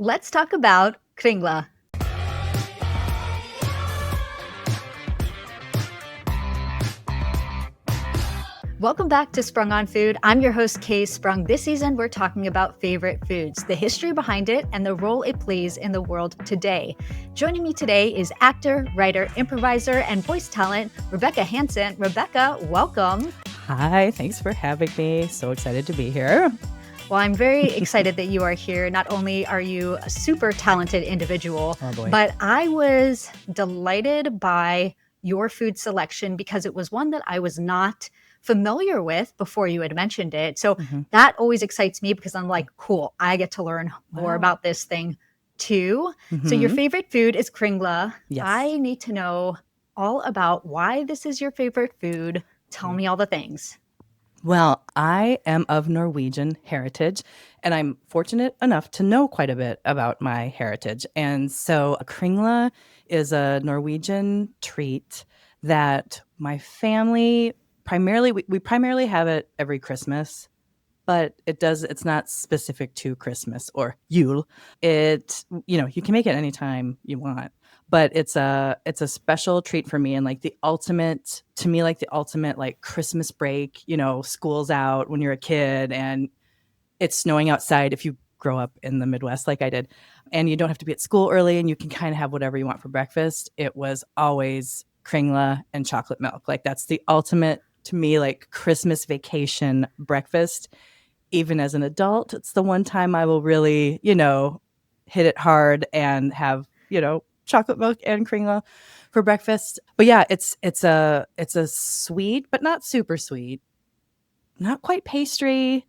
Let's talk about Kringla. Welcome back to Sprung On Food. I'm your host, Kae Sprung. This season, we're talking about favorite foods, the history behind it, and the role it plays in the world today. Joining me today is actor, writer, improviser, and voice talent, Rebecca Hanson. Rebecca, welcome. Hi, thanks for having me. So excited to be here. Well, I'm very excited that you are here. Not only are you a super talented individual, but I was delighted by your food selection because it was one that I was not familiar with before you had mentioned it. So that always excites me because I'm like, cool, I get to learn more about this thing too. So your favorite food is Kringla. Yes. I need to know all about why this is your favorite food. Tell me all the things. Well, I am of Norwegian heritage, and I'm fortunate enough to know quite a bit about my heritage. And so Kringla is a Norwegian treat that my family we primarily have it every Christmas, but it's not specific to Christmas or Yule. You can make it anytime you want, but it's a special treat for me, and like the ultimate like Christmas break, school's out when you're a kid and it's snowing outside if you grow up in the Midwest like I did, and you don't have to be at school early and you can kind of have whatever you want for breakfast. It was always Kringla and chocolate milk. Like that's the ultimate to me, like Christmas vacation breakfast. Even as an adult, it's the one time I will really, hit it hard and have, chocolate milk and Kringla for breakfast. But yeah, it's a sweet, but not super sweet, not quite pastry,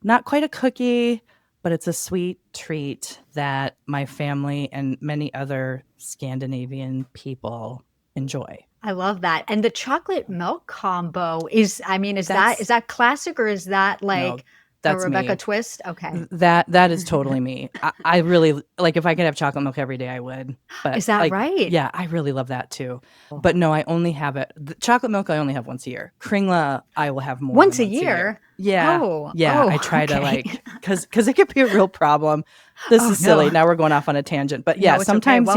not quite a cookie, but it's a sweet treat that my family and many other Scandinavian people enjoy. I love that. And the chocolate milk combo is that classic, or is that like a Rebecca twist? Okay. That is totally me. I really like, if I could have chocolate milk every day, I would. But is that right? Yeah, I really love that too. But no, I only have it. The chocolate milk I only have once a year. Kringla I will have more once than a year. Yeah. Oh, I try to because it could be a real problem. This is silly. Now we're going off on a tangent. But yeah, sometimes,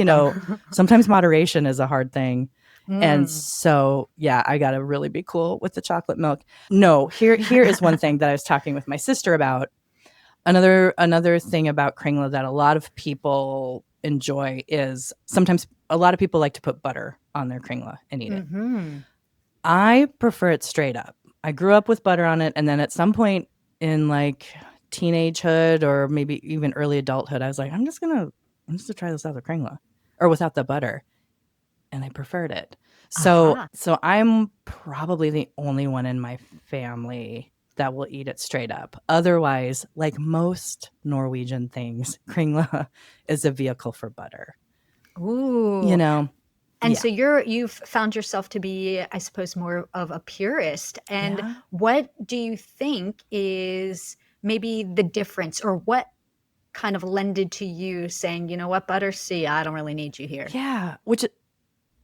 sometimes moderation is a hard thing. And so, yeah, I got to really be cool with the chocolate milk. No, here is one thing that I was talking with my sister about. Another thing about Kringla that a lot of people enjoy is sometimes a lot of people like to put butter on their Kringla and eat it. I prefer it straight up. I grew up with butter on it. And then at some point in like teenagehood or maybe even early adulthood, I was like, I'm just going to try this out with Kringla or without the butter. And I preferred it. So I'm probably the only one in my family that will eat it straight up. Otherwise, like most Norwegian things, Kringla is a vehicle for butter. Ooh. And so you've found yourself to be, I suppose, more of a purist. And what do you think is maybe the difference, or what kind of lended to you saying, you know what, butter, I don't really need you here? Yeah, which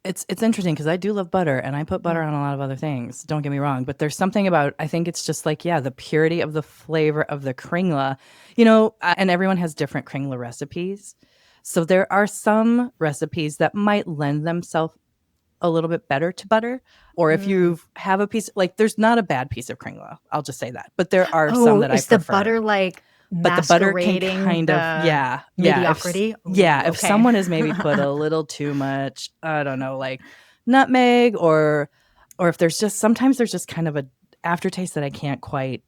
it's interesting because I do love butter and I put butter on a lot of other things. Don't get me wrong, but there's something about, I think it's just like, the purity of the flavor of the Kringla, and everyone has different Kringla recipes. So there are some recipes that might lend themselves a little bit better to butter. Or if you have a piece, like there's not a bad piece of Kringla, I'll just say that. But there are some that I prefer. Is the butter like but the butter can kind of mediocrity? If someone has maybe put a little too much, I don't know, like nutmeg, or if there's just sometimes there's just kind of a aftertaste that I can't quite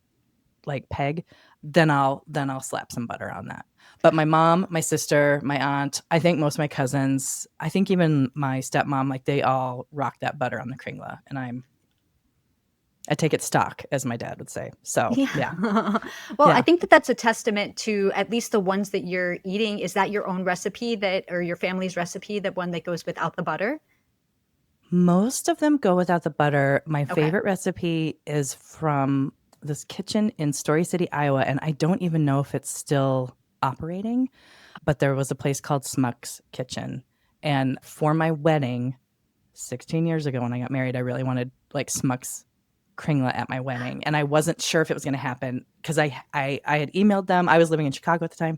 like peg, then I'll slap some butter on that. But my mom, my sister, my aunt, I think most of my cousins, I think even my stepmom, like they all rock that butter on the Kringla, and I take it stock, as my dad would say. So, yeah. Well, I think that's a testament to at least the ones that you're eating. Is that your own recipe or your family's recipe, the one that goes without the butter? Most of them go without the butter. My favorite recipe is from this kitchen in Story City, Iowa, and I don't even know if it's still operating, but there was a place called Smuck's Kitchen. And for my wedding 16 years ago when I got married, I really wanted like Smuck's Kringla at my wedding, and I wasn't sure if it was going to happen because I had emailed them. I was living in Chicago at the time,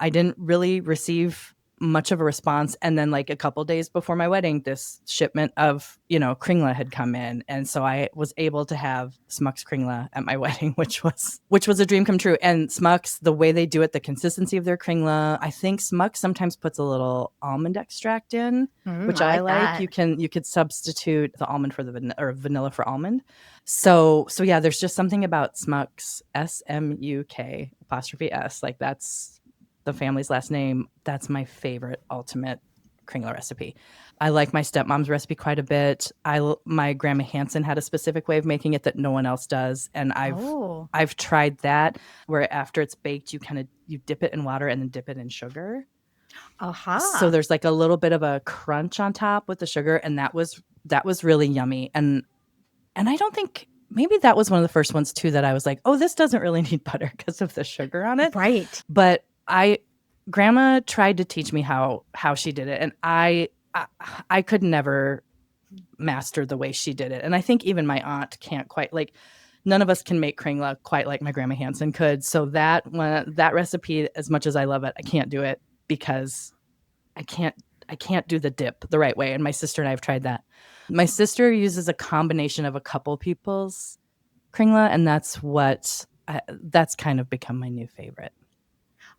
I didn't really receive much of a response. And then like a couple days before my wedding, this shipment of, kringla had come in. And so I was able to have Smuck's kringla at my wedding, which was a dream come true. And Smuck's, the way they do it, the consistency of their kringla, I think Smuck sometimes puts a little almond extract in, which I like. You could substitute the almond for the vanilla for almond. So yeah, there's just something about Smuck's, SMUK apostrophe S, like that's the family's last name. That's my favorite ultimate kringla recipe. I like my stepmom's recipe quite a bit. My grandma Hanson had a specific way of making it that no one else does, and I've tried that, where after it's baked, you dip it in water and then dip it in sugar. So there's like a little bit of a crunch on top with the sugar, and that was really yummy. And I don't think, maybe that was one of the first ones too that I was like, oh, this doesn't really need butter because of the sugar on it. Right. But grandma tried to teach me how she did it, and I could never master the way she did it. And I think even my aunt can't quite, like, none of us can make kringla quite like my grandma Hanson could. So that recipe, as much as I love it, I can't do it because I can't do the dip the right way. And my sister and I have tried that. My sister uses a combination of a couple people's kringla, and that's kind of become my new favorite.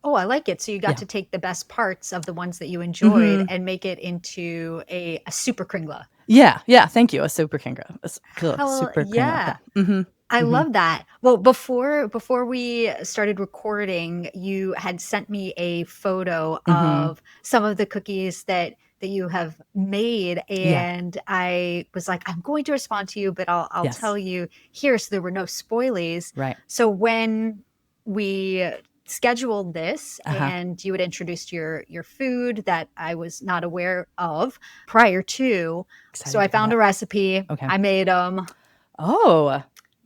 Oh, I like it. So you got to take the best parts of the ones that you enjoyed and make it into a super kringla. Yeah. Thank you. A super kringla. Super kringla. Yeah. I love that. Well, before we started recording, you had sent me a photo of some of the cookies that you have made, and I was like, I'm going to respond to you, but I'll tell you here, so there were no spoilies. Right. So when we scheduled this and you had introduced your food that I was not aware of prior to, so I found a recipe. I made them. Oh,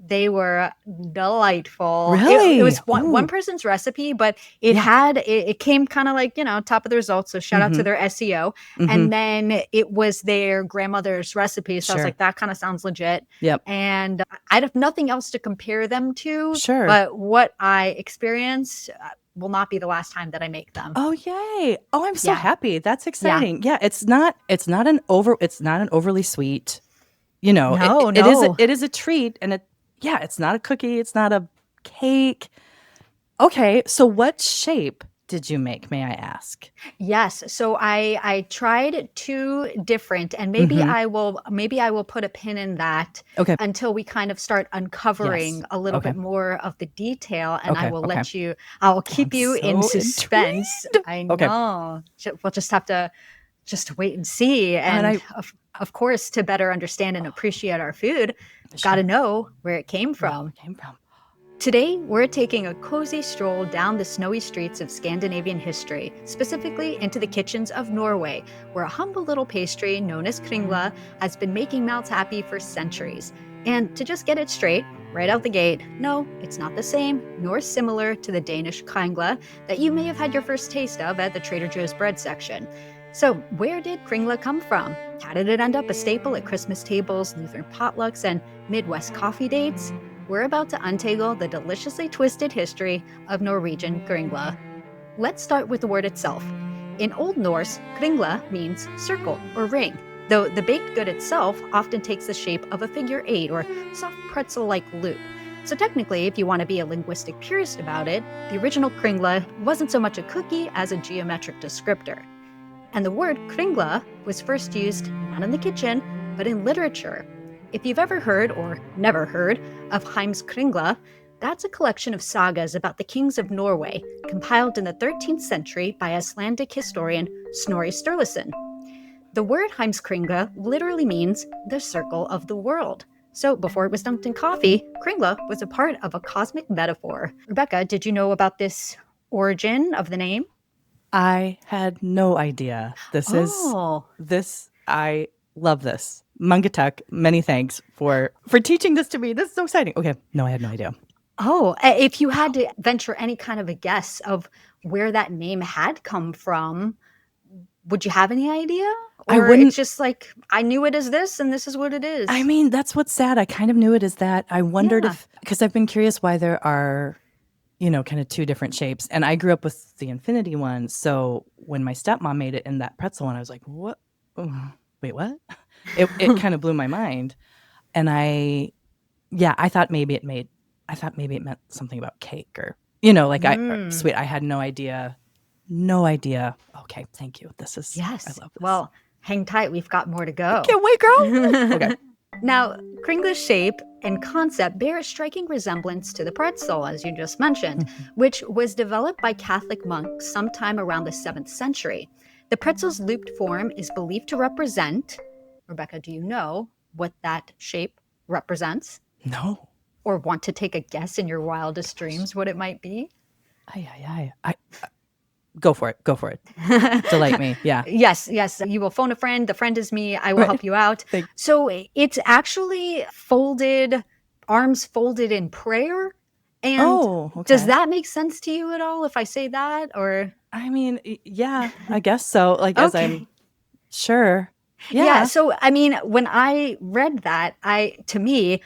they were delightful. Really? It was one person's recipe, but it came kind of like, top of the results. So shout out to their SEO. And then it was their grandmother's recipe. So I was like, that kind of sounds legit. Yep. And I'd have nothing else to compare them to. Sure. But what I experienced will not be the last time that I make them. Oh, yay. Oh, I'm so happy. That's exciting. Yeah. It's not an overly sweet, No. It is a treat, and it's not a cookie. It's not a cake. Okay. So what shape did you make, may I ask? Yes. So I tried two different, and maybe I will put a pin in that until we kind of start uncovering a little bit more of the detail, and I will I'll keep you in suspense. Intrigued. I know. We'll just have to wait and see. And of course, to better understand and appreciate our food, got to know where it came from. Today, we're taking a cozy stroll down the snowy streets of Scandinavian history, specifically into the kitchens of Norway, where a humble little pastry known as kringla has been making mouths happy for centuries. And to just get it straight, right out the gate, no, it's not the same nor similar to the Danish kringla that you may have had your first taste of at the Trader Joe's bread section. So where did kringla come from? How did it end up a staple at Christmas tables, Lutheran potlucks, and Midwest coffee dates? We're about to untangle the deliciously twisted history of Norwegian kringla. Let's start with the word itself. In Old Norse, kringla means circle or ring, though the baked good itself often takes the shape of a figure 8 or soft pretzel-like loop. So technically, if you want to be a linguistic purist about it, the original kringla wasn't so much a cookie as a geometric descriptor. And the word kringla was first used not in the kitchen, but in literature. If you've ever heard or never heard of Heimskringla, that's a collection of sagas about the kings of Norway, compiled in the 13th century by Icelandic historian Snorri Sturluson. The word Heimskringla literally means the circle of the world. So before it was dunked in coffee, kringla was a part of a cosmic metaphor. Rebecca, did you know about this origin of the name? I had no idea. I love this. Mungatuk, many thanks for teaching this to me. This is so exciting. Okay. No, I had no idea. Oh, if you had to venture any kind of a guess of where that name had come from, would you have any idea? Or it's just like, I knew it as this and this is what it is? I mean, that's what's sad. I kind of knew it as that. I wondered if, because I've been curious why there are kind of two different shapes. And I grew up with the infinity one. So when my stepmom made it in that pretzel one, I was like, what? Oh, wait, what? It kind of blew my mind. And I thought maybe it meant something about cake or, sweet. I had no idea. No idea. Okay, thank you. I love this. Well, hang tight. We've got more to go. I can't wait, girl. Okay. Now, Kringla's shape and concept bear a striking resemblance to the pretzel, as you just mentioned, which was developed by Catholic monks sometime around the 7th century. The pretzel's looped form is believed to represent, Rebecca, do you know what that shape represents? No. Or want to take a guess in your wildest dreams what it might be? Go for it. Delight me. Yeah. Yes. You will phone a friend. The friend is me. I will help you out. So it's actually arms folded in prayer. And does that make sense to you at all if I say that? Or I mean, yeah, I guess so. As I'm sure. Yeah. So, I mean, when I read that, to me,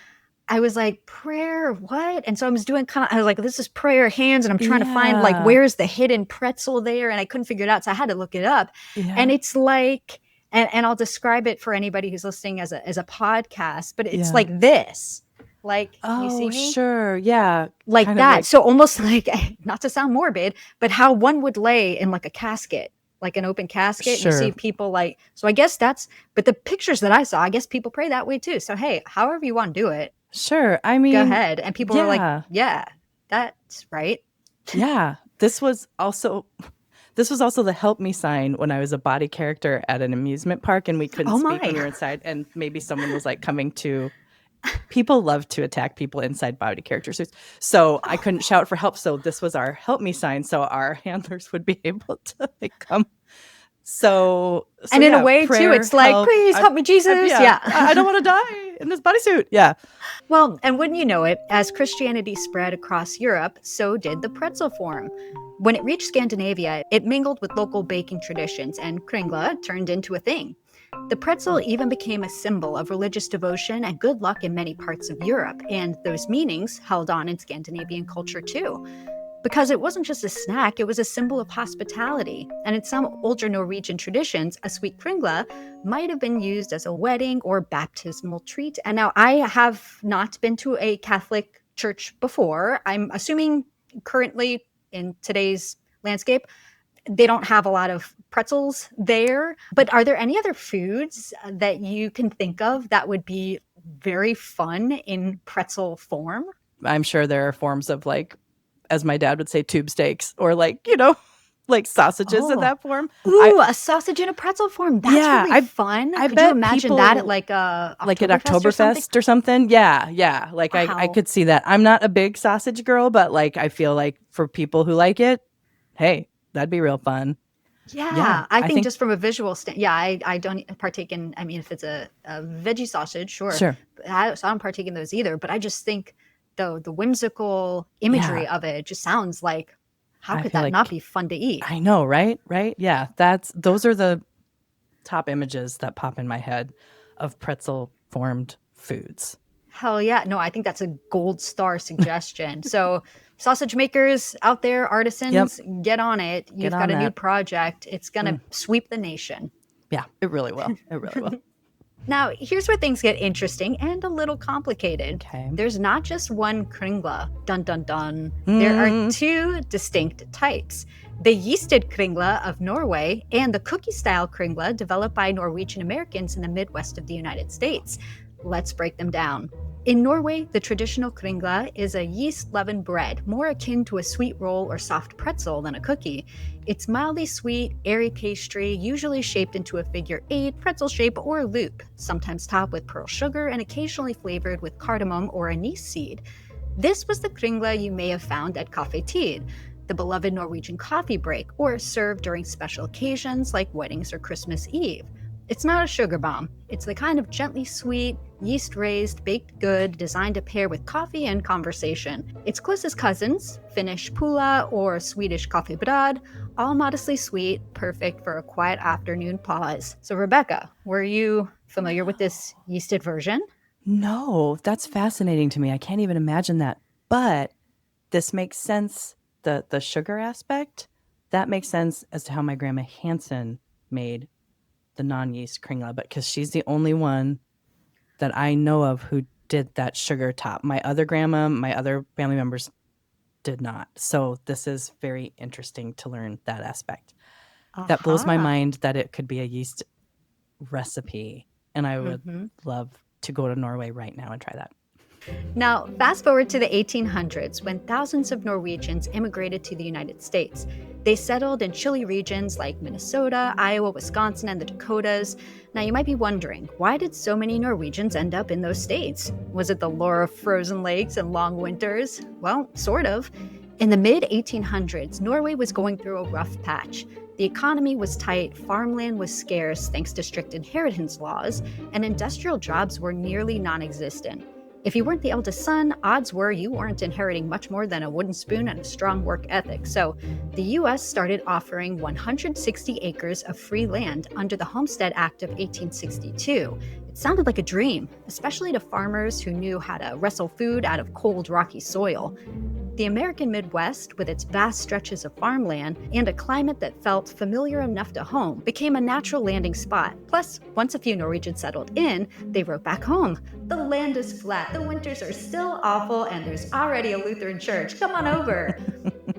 I was like, prayer, what? And so I was like, this is prayer hands. And I'm trying to find where's the hidden pretzel there? And I couldn't figure it out. So I had to look it up. Yeah. And it's like, and I'll describe it for anybody who's listening as a podcast, but it's like this. You see me? Sure. Yeah. Like kind that. So almost like, not to sound morbid, but how one would lay in like a casket. Like an open casket. Sure. You see people so I guess but the pictures that I saw, I guess people pray that way too. So, hey, however you want to do it. Sure. I mean, go ahead. And people were like, yeah, that's right. Yeah. This was also the help me sign when I was a body character at an amusement park and we couldn't speak when we were inside. And maybe someone was like coming to, people love to attack people inside body character suits. So I couldn't shout for help. So this was our help me sign. So our handlers would be able to come. So and in a way too, it's like, please help me, Jesus. I don't want to die in this bodysuit. Yeah. Well, and wouldn't you know it, as Christianity spread across Europe, so did the pretzel form. When it reached Scandinavia, it mingled with local baking traditions, and kringla turned into a thing. The pretzel even became a symbol of religious devotion and good luck in many parts of Europe, and those meanings held on in Scandinavian culture too. Because it wasn't just a snack, it was a symbol of hospitality. And in some older Norwegian traditions, a sweet kringla might have been used as a wedding or baptismal treat. And now I have not been to a Catholic church before. I'm assuming currently in today's landscape, they don't have a lot of pretzels there. But are there any other foods that you can think of that would be very fun in pretzel form? I'm sure there are forms of as my dad would say, tube steaks or sausages in that form. Ooh, a sausage in a pretzel form. That's really fun. Could you imagine that at at Oktoberfest or something? Yeah. Wow. I could see that. I'm not a big sausage girl, but I feel like for people who like it, hey, that'd be real fun. Yeah, I think just from a visual I don't partake in, if it's a veggie sausage, sure. So I don't partake in those either, but I just think the whimsical imagery of it just sounds like, how could that not be fun to eat? I know, right? Yeah, those are the top images that pop in my head of pretzel formed foods. Hell yeah. No, I think that's a gold star suggestion. So sausage makers out there, artisans, get on it. You've got a new project. It's going to sweep the nation. Yeah, it really will. Now, here's where things get interesting and a little complicated. Okay. There's not just one kringla. Dun, dun, dun. There are two distinct types. The yeasted kringla of Norway and the cookie-style kringla developed by Norwegian Americans in the Midwest of the United States. Let's break them down. In Norway, the traditional kringla is a yeast-leavened bread, more akin to a sweet roll or soft pretzel than a cookie. It's mildly sweet, airy pastry, usually shaped into a figure 8, pretzel shape, or a loop, sometimes topped with pearl sugar and occasionally flavored with cardamom or anise seed. This was the kringla you may have found at kafetid, the beloved Norwegian coffee break, or served during special occasions like weddings or Christmas Eve. It's not a sugar bomb. It's the kind of gently sweet, yeast-raised baked good designed to pair with coffee and conversation. Its closest cousins, Finnish pulla or Swedish kaffebröd, all modestly sweet, perfect for a quiet afternoon pause. So Rebecca, were you familiar with this yeasted version? No, that's fascinating to me. I can't even imagine that. But this makes sense. The sugar aspect, that makes sense as to how my grandma Hanson made the non-yeast kringla, but because she's the only one that I know of who did that sugar top. My other grandma, my other family members did not. So this is very interesting to learn that aspect. That blows my Aha. mind that it could be a yeast recipe. And I would Hmm. love to go to Norway right now and try that. Now, fast forward to the 1800s when thousands of Norwegians immigrated to the United States. They settled in chilly regions like Minnesota, Iowa, Wisconsin, and the Dakotas. Now, you might be wondering, why did so many Norwegians end up in those states? Was it the lure of frozen lakes and long winters? Well, sort of. In the mid 1800s, Norway was going through a rough patch. The economy was tight, farmland was scarce thanks to strict inheritance laws, and industrial jobs were nearly non existent. If you weren't the eldest son, odds were you weren't inheriting much more than a wooden spoon and a strong work ethic. So the US started offering 160 acres of free land under the Homestead Act of 1862. It sounded like a dream, especially to farmers who knew how to wrestle food out of cold, rocky soil. The American Midwest, with its vast stretches of farmland and a climate that felt familiar enough to home, became a natural landing spot. Plus, once a few Norwegians settled in, they wrote back home. The land is flat, the winters are still awful, and there's already a Lutheran church. Come on over.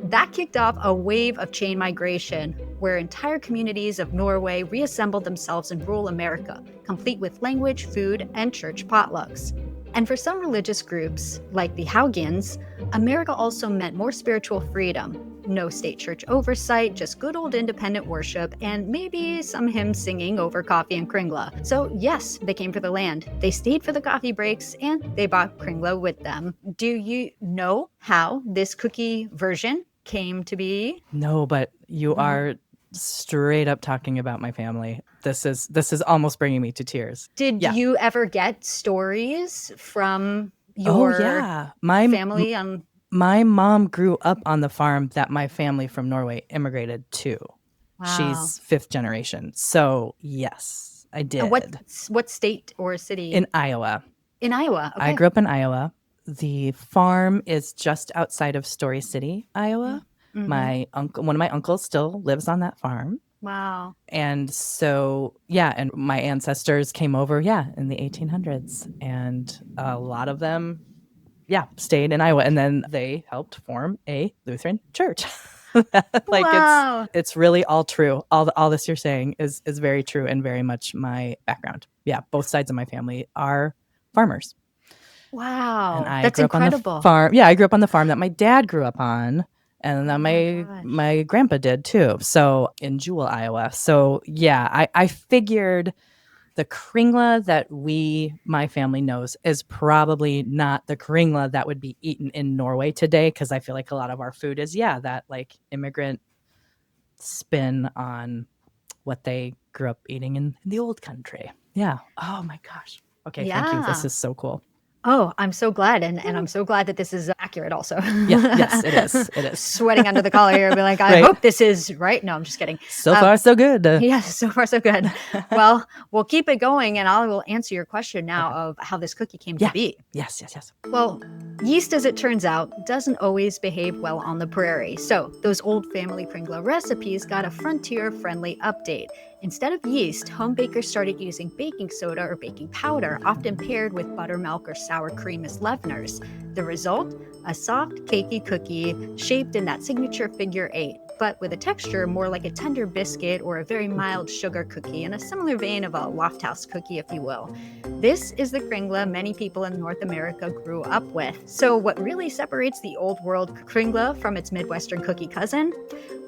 That kicked off a wave of chain migration, where entire communities of Norway reassembled themselves in rural America, complete with language, food, and church potlucks. And for some religious groups, like the Haugans, America also meant more spiritual freedom. No state church oversight, just good old independent worship, and maybe some hymn singing over coffee and kringla. So yes, they came for the land. They stayed for the coffee breaks, and they brought kringla with them. Do you know how this cookie version came to be? No, but you are straight up talking about my family. This is almost bringing me to tears. Did Yeah. you ever get stories from Oh your yeah. family on? My mom grew up on the farm that my family from Norway immigrated to. Wow. She's fifth generation. So yes, I did. What state or city? In Iowa. In Iowa. Okay. I grew up in Iowa. The farm is just outside of Story City, Iowa. Mm-hmm. One of my uncles still lives on that farm. Wow. And so, yeah, and my ancestors came over, in the 1800s. And a lot of them, stayed in Iowa. And then they helped form a Lutheran church. Wow. It's really all true. All this you're saying is very true and very much my background. Yeah, both sides of my family are farmers. Wow. And I That's grew up incredible. on the farm. Yeah, I grew up on the farm that my dad grew up on. And then my grandpa did too. So in Jewel, Iowa. So yeah, I figured the kringla that my family knows is probably not the kringla that would be eaten in Norway today. Because I feel like a lot of our food is, that like immigrant spin on what they grew up eating in the old country. Yeah. Oh my gosh. Okay, thank you. This is so cool. Oh, I'm so glad. And I'm so glad that this is accurate also. Yes, it is. It is. Sweating under the collar here. Be like, I hope this is right. No, I'm just kidding. So far, so good. Yes, so far, so good. Well, we'll keep it going and I will answer your question now of how this cookie came to be. Yes. Well, yeast, as it turns out, doesn't always behave well on the prairie. So those old family kringla recipes got a frontier-friendly update. Instead of yeast, home bakers started using baking soda or baking powder, often paired with buttermilk or sour cream as leaveners. The result? A soft, cakey cookie shaped in that signature figure 8, but with a texture more like a tender biscuit or a very mild sugar cookie in a similar vein of a loft house cookie, if you will. This is the kringla many people in North America grew up with. So what really separates the old world kringla from its Midwestern cookie cousin?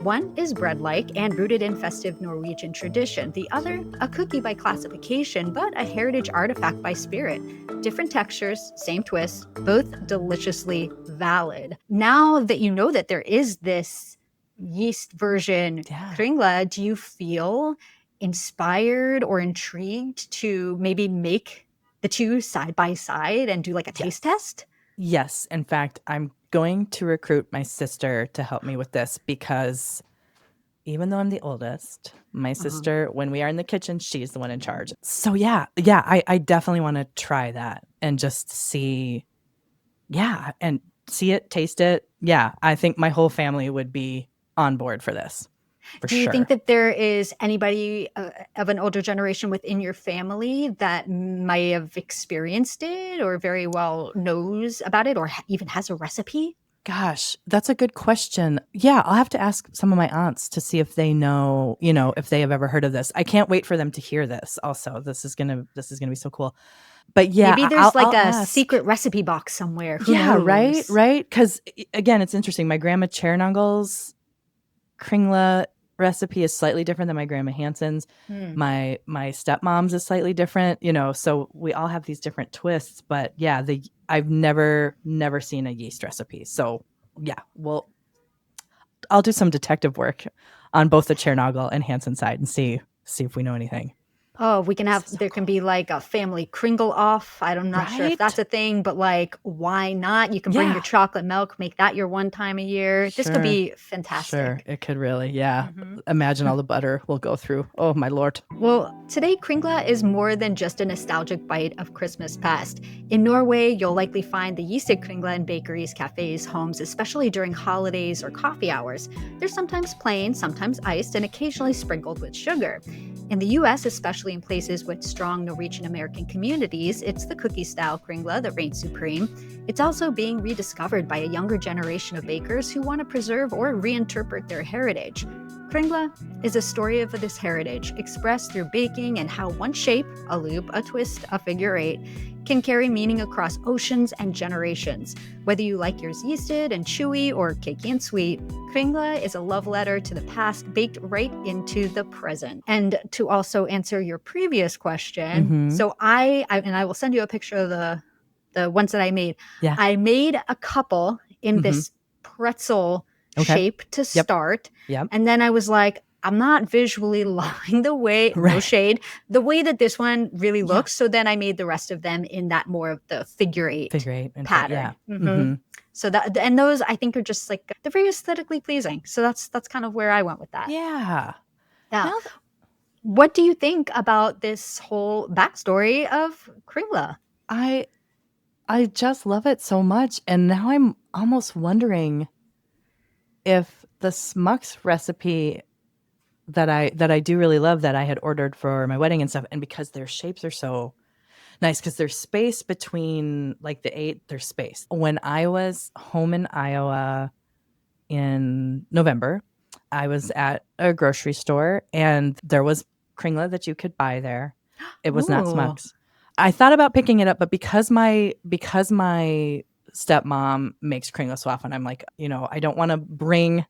One is bread-like and rooted in festive Norwegian tradition. The other, a cookie by classification, but a heritage artifact by spirit. Different textures, same twist, both deliciously valid. Now that you know that there is this yeast version kringla, do you feel inspired or intrigued to maybe make the two side by side and do like a taste test? Yes. In fact, I'm going to recruit my sister to help me with this because even though I'm the oldest, my sister, when we are in the kitchen, she's the one in charge. So I definitely want to try that and just see, and see it, taste it, yeah, I think my whole family would be on board for this, for Do you think sure. that there is anybody of an older generation within your family that might have experienced it or very well knows about it or even has a recipe? Gosh, that's a good question. Yeah, I'll have to ask some of my aunts to see if they know, if they have ever heard of this. I can't wait for them to hear this also. This is gonna be so cool. But yeah, Maybe there's like I'll a ask. secret recipe box somewhere. Who Yeah, right, knows? right. Because again, it's interesting. My grandma Chernongel's Kringla recipe is slightly different than my grandma Hanson's. Hmm. My stepmom's is slightly different, so we all have these different twists. But yeah, I've never seen a yeast recipe. So yeah, well, I'll do some detective work on both the Chernogel and Hanson side and see if we know anything. Oh, we can This have, is so there can cool. be like a family Kringle off. I'm not sure if that's Right? a thing, but like, why not? You can bring your Yeah. chocolate milk, make that your one time a year. This could Sure. be Sure. fantastic. It could really, yeah. Mhm. Imagine all the butter we'll go through. Oh my lord. Well, today Kringla is more than just a nostalgic bite of Christmas past. In Norway, you'll likely find the yeasted Kringla in bakeries, cafes, homes, especially during holidays or coffee hours. They're sometimes plain, sometimes iced, and occasionally sprinkled with sugar. In the US, especially in places with strong Norwegian American communities, it's the cookie-style Kringla that reigns supreme. It's also being rediscovered by a younger generation of bakers who want to preserve or reinterpret their heritage. Kringla is a story of this heritage expressed through baking and how one shape, a loop, a twist, a figure eight, can carry meaning across oceans and generations. Whether you like yours yeasted and chewy or cakey and sweet, Kringla is a love letter to the past baked right into the present. And to also answer your previous question, Mm-hmm. so I will send you a picture of the ones that I made. Yeah. I made a couple in Mm-hmm. this pretzel Okay. shape to Yep. start. Yep. And then I was like, I'm not visually loving the way, no Right. shade, the way that this one really Yeah. looks. So then I made the rest of them in that more of the figure eight And pattern. yeah. Mm-hmm. So that, and those I think are just like, they're very aesthetically pleasing. So that's kind of where I went with that. Yeah. Now, Now what do you think about this whole backstory of Kringla? I just love it so much. And now I'm almost wondering if the Smucks recipe that I do really love, that I had ordered for my wedding and stuff, and because their shapes are so nice, because there's space between like the eight, there's space. When I was home in Iowa in November, I was at a grocery store and there was Kringla that you could buy there. It was not Ooh. Smucks. I thought about picking it up, but because my stepmom makes Kringla so often, I'm like, I don't want to bring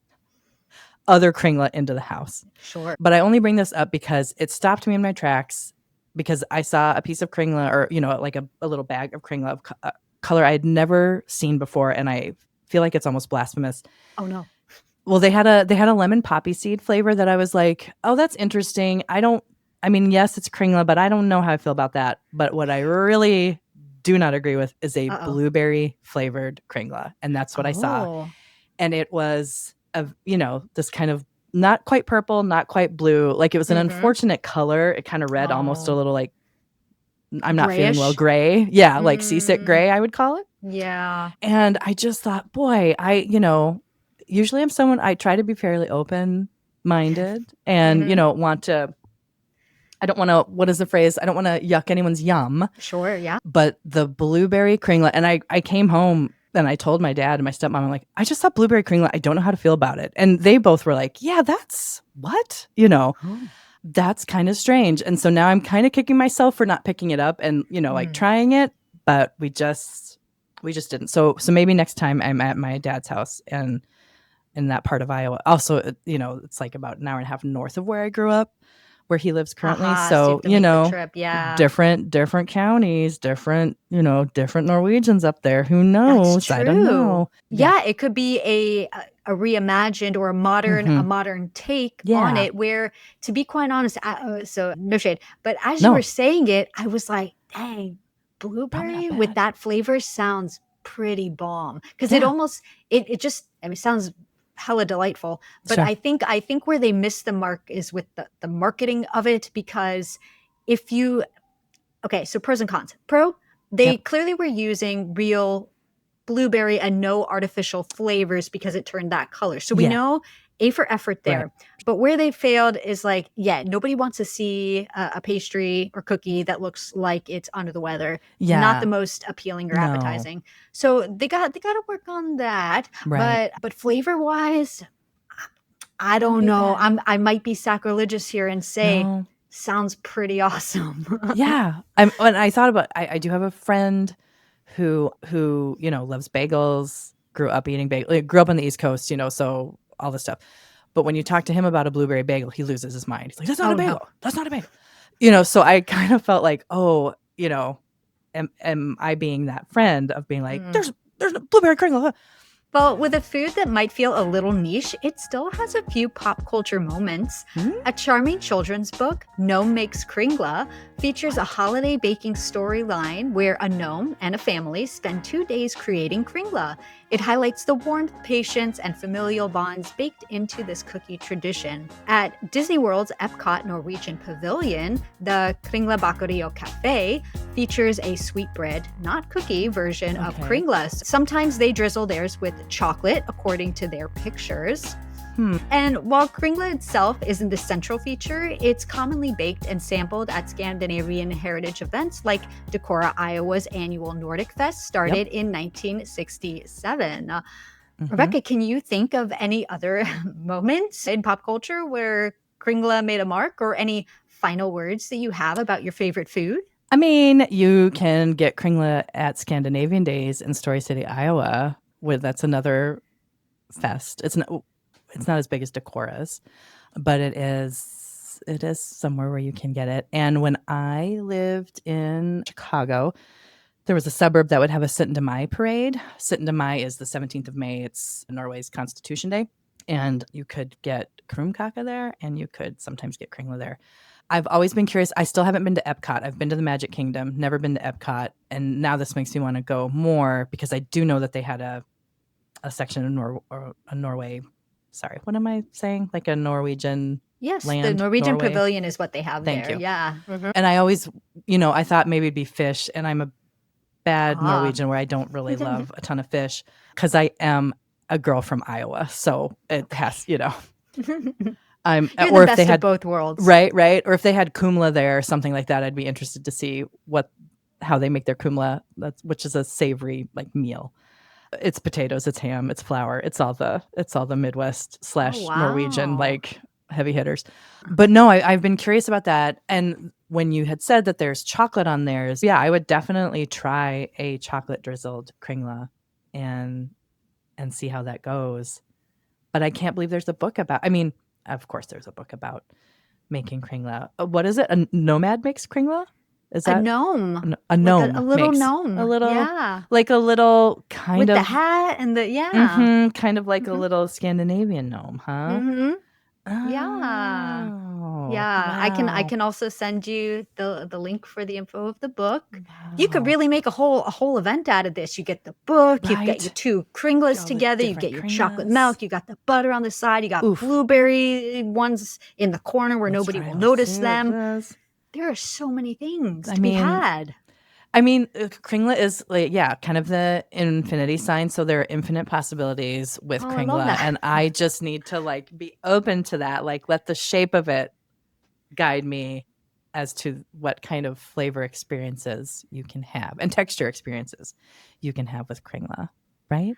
other Kringla into the house. Sure. But I only bring this up because it stopped me in my tracks, because I saw a piece of Kringla, or like a little bag of Kringla of color I had never seen before, and I feel like it's almost blasphemous. Oh no. Well, they had a lemon poppy seed flavor that I was like, oh, that's interesting. Yes, it's Kringla, but I don't know how I feel about that. But what I really do not agree with is a blueberry flavored Kringla, and that's what I saw. And it was this kind of not quite purple, not quite blue. Like, it was an unfortunate color. It kind of read almost a little like, I'm not feeling well, gray. Yeah, like seasick gray, I would call it. Yeah. And I just thought, boy, usually I'm someone, I try to be fairly open-minded and, I don't want to, what is the phrase? I don't want to yuck anyone's yum. Sure, yeah. But the blueberry Kringla, and I came home and I told my dad and my stepmom, I'm like, I just saw blueberry Kringla. I don't know how to feel about it. And they both were like, yeah, that's what? That's kind of strange. And so now I'm kind of kicking myself for not picking it up and, like trying it, but we just didn't. So maybe next time I'm at my dad's house and in that part of Iowa. Also, it's like about an hour and a half north of where I grew up, where he lives currently. So you have to make the trip, yeah. different counties, different Norwegians up there. Who knows? That's true. I don't know. Yeah, it could be a reimagined or a modern take on it, where, to be quite honest, so no shade, but as you were saying it, I was like, dang, blueberry with that flavor sounds pretty bomb, because it almost it just, sounds hella delightful. But sure. I think where they miss the mark is with the marketing of it, because so pros and cons. Pro, they clearly were using real blueberry and no artificial flavors because it turned that color. So we know A for effort there. Right. But where they failed is like, nobody wants to see a pastry or cookie that looks like it's under the weather. Yeah. Not the most appealing or appetizing. So they got to work on that. Right. But flavor wise, I don't know. I might be sacrilegious here and say sounds pretty awesome. Yeah. When I thought about, I do have a friend who loves bagels, grew up eating bagels, grew up on the East Coast, so all this stuff. But when you talk to him about a blueberry bagel, he loses his mind. He's like, that's not a bagel. No. That's not a bagel. So I kind of felt like, am I being that friend of being like, there's a blueberry kringla. Well, with a food that might feel a little niche, it still has a few pop culture moments. A charming children's book, Gnome Makes Kringla, features a holiday baking storyline where a gnome and a family spend 2 days creating kringla. It highlights the warmth, patience, and familial bonds baked into this cookie tradition. At Disney World's Epcot Norwegian Pavilion, the Kringla Bakerio Cafe features a sweetbread, not cookie, version of kringlas. Sometimes they drizzle theirs with chocolate, according to their pictures. And while kringla itself isn't the central feature, it's commonly baked and sampled at Scandinavian heritage events like Decorah, Iowa's annual Nordic Fest started in 1967. Rebecca, can you think of any other moments in pop culture where kringla made a mark, or any final words that you have about your favorite food? I mean, you can get kringla at Scandinavian Days in Story City, Iowa. That's another fest. It's not as big as Decorah's, but it is somewhere where you can get it. And when I lived in Chicago, there was a suburb that would have a 17. Mai parade. 17. Mai is the 17th of May. It's Norway's Constitution Day. And you could get krumkake there, and you could sometimes get kringla there. I've always been curious. I still haven't been to Epcot. I've been to the Magic Kingdom, never been to Epcot. And now this makes me want to go more, because I do know that they had a section of Norway. Sorry, what am I saying? Like a Norwegian land? The Norwegian Norway. Pavilion is what they have Thank there. You. Yeah. And I always, I thought maybe it'd be fish, and I'm a bad Norwegian where I don't really love a ton of fish, because I am a girl from Iowa. So it has, You're or the if they best had of both worlds. Right. Or if they had kumla there or something like that, I'd be interested to see how they make their kumla, which is a savory meal. It's potatoes, it's ham, it's flour, it's all the Midwest / Norwegian heavy hitters. But no, I've been curious about that. And when you had said that there's chocolate on theirs, I would definitely try a chocolate drizzled kringla and see how that goes. But I can't believe there's a book about. I mean, of course, there's a book about making kringla. What is it? A nomad makes kringla? Is that a gnome? A gnome, a little gnome, a little, like a little kind with of the hat and the kind of like a little Scandinavian gnome, huh? Mm-hmm. Oh, yeah. Wow. I can also send you the link for the info of the book. Wow. You could really make a whole event out of this. You get the book, you get your two kringlas together, you get your chocolate milk, you got the butter on the side, you got blueberry ones in the corner where nobody will notice them. There are so many things to be had. I mean, kringla is kind of the infinity sign. So there are infinite possibilities with kringla. And I just need to be open to that. Let the shape of it guide me as to what kind of flavor experiences you can have and texture experiences you can have with kringla, right?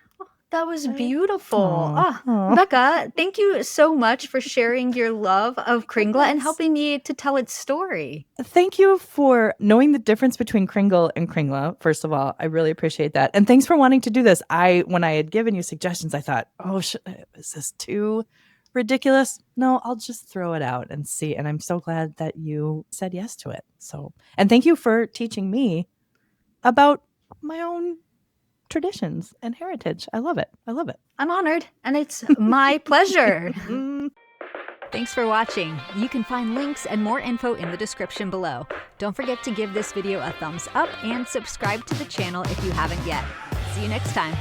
That was beautiful. Rebecca, thank you so much for sharing your love of kringla and helping me to tell its story. Thank you for knowing the difference between kringle and kringla. First of all, I really appreciate that. And thanks for wanting to do this. When I had given you suggestions, I thought, is this too ridiculous? No, I'll just throw it out and see. And I'm so glad that you said yes to it. And thank you for teaching me about my own traditions and heritage. I love it. I'm honored, and it's my pleasure. Thanks for watching. You can find links and more info in the description below. Don't forget to give this video a thumbs up and subscribe to the channel if you haven't yet. See you next time.